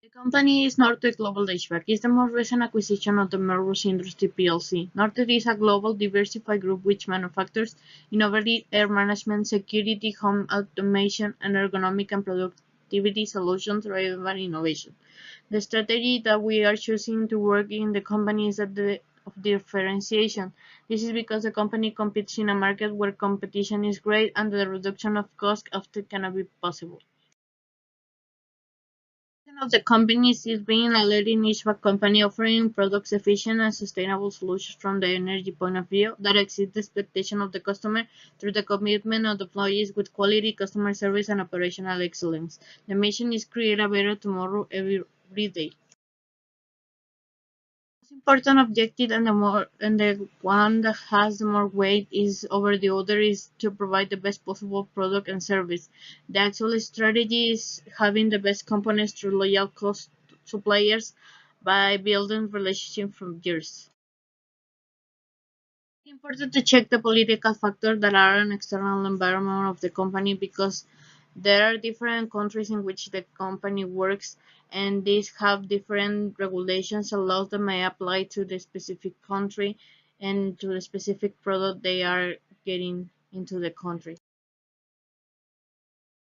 The company is Nortec Global HVAC. It's the most recent acquisition of the Melrose Industries plc. Nortec is a global diversified group which manufactures innovative air management, security, home automation, and ergonomic and productivity solutions driven by innovation. The strategy that we are choosing to work in the company is of differentiation. This is because the company competes in a market where competition is great and the reduction of cost often cannot be possible. The mission of the company is being a leading niche company offering products efficient and sustainable solutions from the energy point of view that exceed the expectation of the customer through the commitment of the employees with quality customer service and operational excellence. The mission is create a better tomorrow every day. Most important objective and the one that has the more weight is over the other is to provide the best possible product and service. The actual strategy is having the best components through loyal cost suppliers by building relationships from years. It's important to check the political factors that are an external environment of the company because there are different countries in which the company works and these have different regulations and laws that may apply to the specific country and to the specific product they are getting into the country.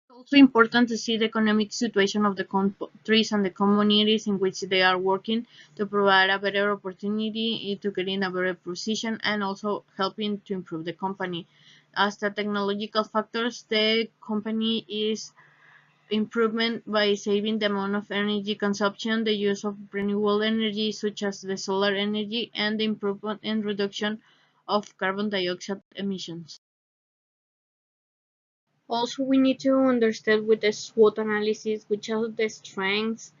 It's also important to see the economic situation of the countries and the communities in which they are working to provide a better opportunity to get in a better position and also helping to improve the company. As the technological factors, the company is improvement by saving the amount of energy consumption, the use of renewable energy such as the solar energy, and the improvement and reduction of carbon dioxide emissions. Also, we need to understand with the SWOT analysis which are the strengths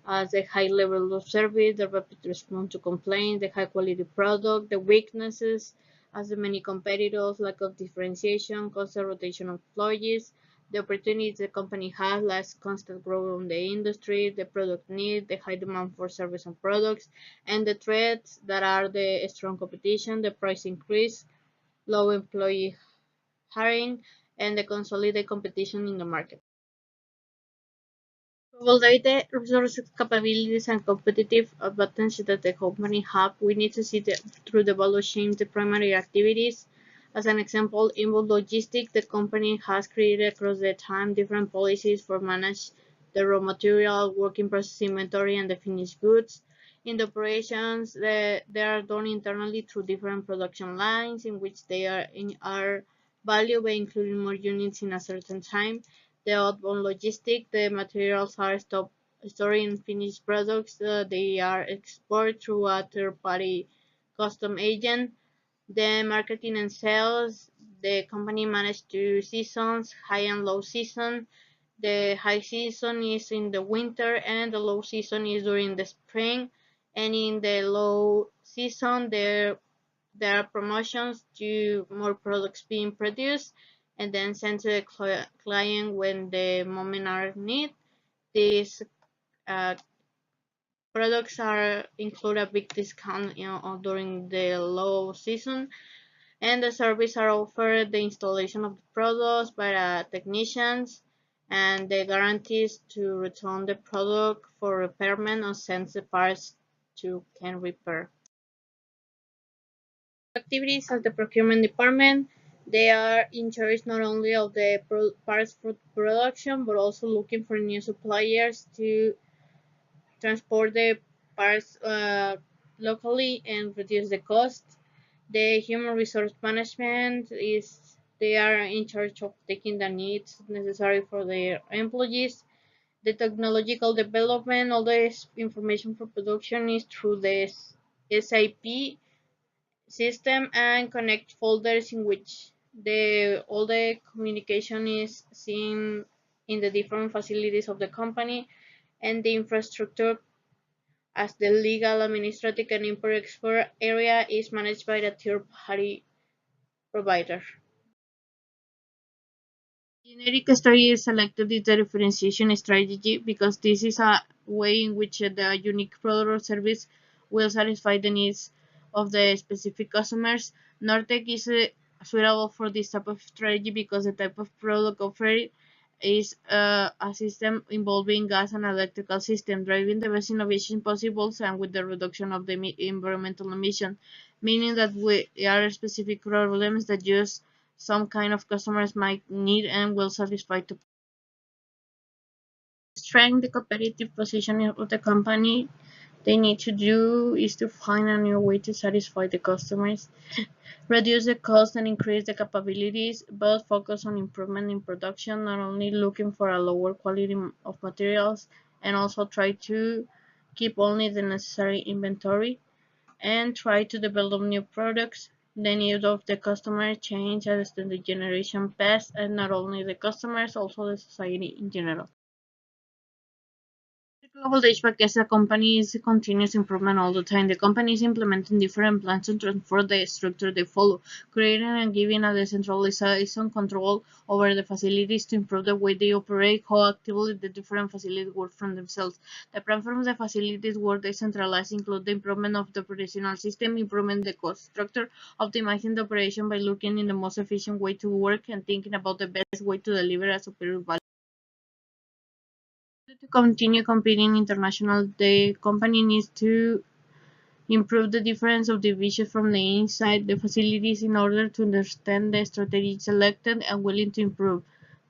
as the high level of service, the rapid response to complaints, the high quality product, the weaknesses as the many competitors, lack of differentiation, constant rotation of employees, the opportunities the company has, less constant growth in the industry, the product need, the high demand for service and products, and the threats that are the strong competition, the price increase, low employee hiring, and the consolidated competition in the market. To evaluate the resources, capabilities, and competitive advantage that the company have, we need to see through the value chain the primary activities. As an example, in logistics, the company has created across the time different policies for manage the raw material, working process inventory, and the finished goods. In the operations, they are done internally through different production lines in which are valued by including more units in a certain time. The outbound logistics, the materials are stored in finished products. They are exported through a third-party custom agent. The marketing and sales, the company managed two seasons, high and low season. The high season is in the winter and the low season is during the spring. And in the low season, there are promotions to more products being produced and then sent to the client when the moment are need. These uh, products are include a big discount during the low season and the service are offered the installation of the products by technicians and the guarantees to return the product for repairment or send the parts to can repair. Activities of the procurement department. They are in charge not only of the parts for production, but also looking for new suppliers to transport the parts locally and reduce the cost. The human resource management is they are in charge of taking the needs necessary for their employees. The technological development, all the information for production is through the SAP system and connect folders in which the all the communication is seen in the different facilities of the company and the infrastructure as the legal, administrative, and import-export area is managed by the third-party provider. Generic strategy is selected is the differentiation strategy because this is a way in which the unique product or service will satisfy the needs of the specific customers. Nortec is suitable for this type of strategy because the type of product offered is a system involving gas and electrical system, driving the best innovation possible and with the reduction of the environmental emission, meaning that we are specific problems that just some kind of customers might need and will satisfy to strengthen the competitive positioning of the company. They need to do is to find a new way to satisfy the customers, reduce the cost and increase the capabilities, both focus on improvement in production, not only looking for a lower quality of materials, and also try to keep only the necessary inventory and try to develop new products. The needs of the customer change as the generation pass, and not only the customers, also the society in general. Global HVAC as a company is a continuous improvement all the time. The company is implementing different plans to transform the structure they follow, creating and giving a decentralization control over the facilities to improve the way they operate, how actively the different facilities work from themselves. The plan from the facilities work decentralized include the improvement of the operational system, improving the cost structure, optimizing the operation by looking in the most efficient way to work and thinking about the best way to deliver a superior value. To continue competing international, the company needs to improve the difference of the vision from the inside the facilities in order to understand the strategy selected and willing to improve.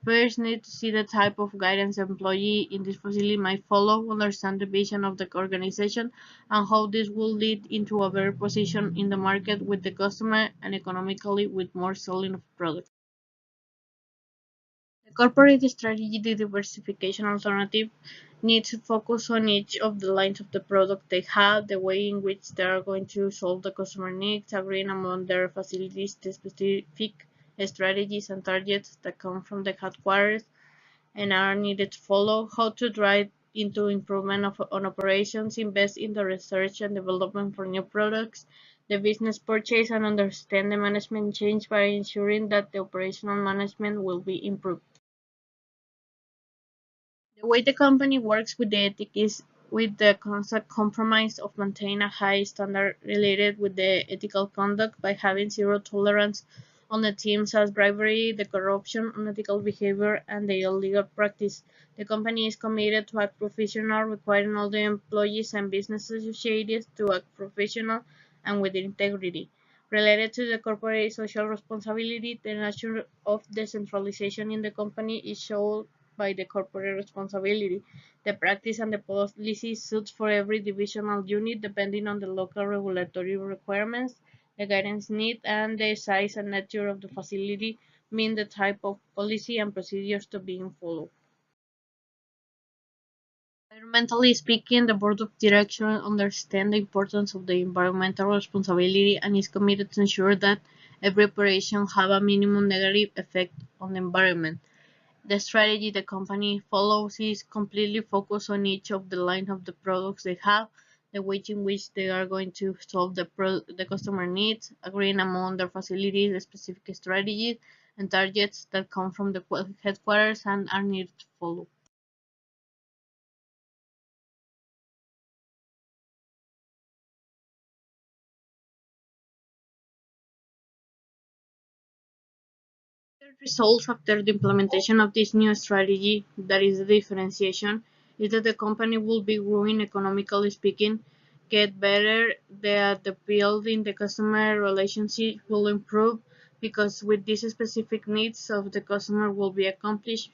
First, need to see the type of guidance employee in this facility might follow, understand the vision of the organization, and how this will lead into a better position in the market with the customer and economically with more selling of products. The corporate strategy diversification alternative needs to focus on each of the lines of the product they have, the way in which they are going to solve the customer needs, agreeing among their facilities the specific strategies and targets that come from the headquarters and are needed to follow, how to drive into improvement on operations, invest in the research and development for new products, the business purchase and understand the management change by ensuring that the operational management will be improved. The way the company works with the ethic is with the constant compromise of maintaining a high standard related with the ethical conduct by having zero tolerance on the themes as bribery, the corruption, unethical behavior, and the illegal practice. The company is committed to act professional, requiring all the employees and business associates to act professional and with integrity. Related to the corporate social responsibility, the nature of decentralization in the company is shown by the corporate responsibility. The practice and the policy suits for every divisional unit depending on the local regulatory requirements, the guidance need, and the size and nature of the facility mean the type of policy and procedures to be followed. Environmentally speaking, the board of directors understands the importance of the environmental responsibility and is committed to ensure that every operation have a minimum negative effect on the environment. The strategy the company follows is completely focused on each of the line of the products they have, the way in which they are going to solve the customer needs, agreeing among their facilities the specific strategies and targets that come from the headquarters and are needed to follow. The results after the implementation of this new strategy, that is the differentiation, is that the company will be growing economically speaking, get better, that the building the customer relationship will improve because with these specific needs of the customer will be accomplished,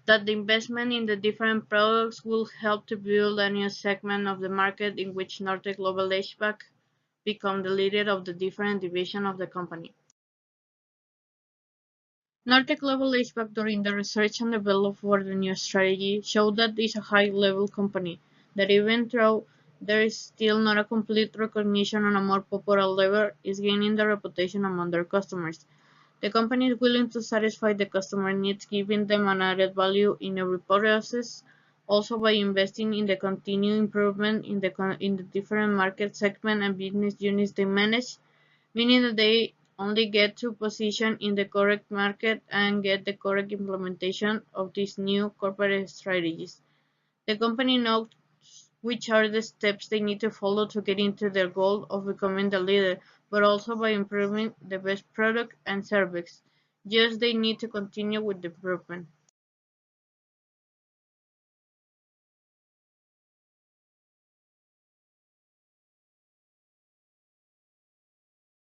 that the investment in the different products will help to build a new segment of the market in which Norte Global HVAC become the leader of the different division of the company. Nortec Global HVAC during the research and development for the new strategy showed that it's a high-level company, that even though there is still not a complete recognition on a more popular level, is gaining the reputation among their customers. The company is willing to satisfy the customer needs, giving them an added value in every process, also by investing in the continued improvement in the different market segments and business units they manage, meaning that they only get to position in the correct market and get the correct implementation of these new corporate strategies. The company knows which are the steps they need to follow to get into their goal of becoming the leader, but also by improving the best product and service, Just they need to continue with the improvement.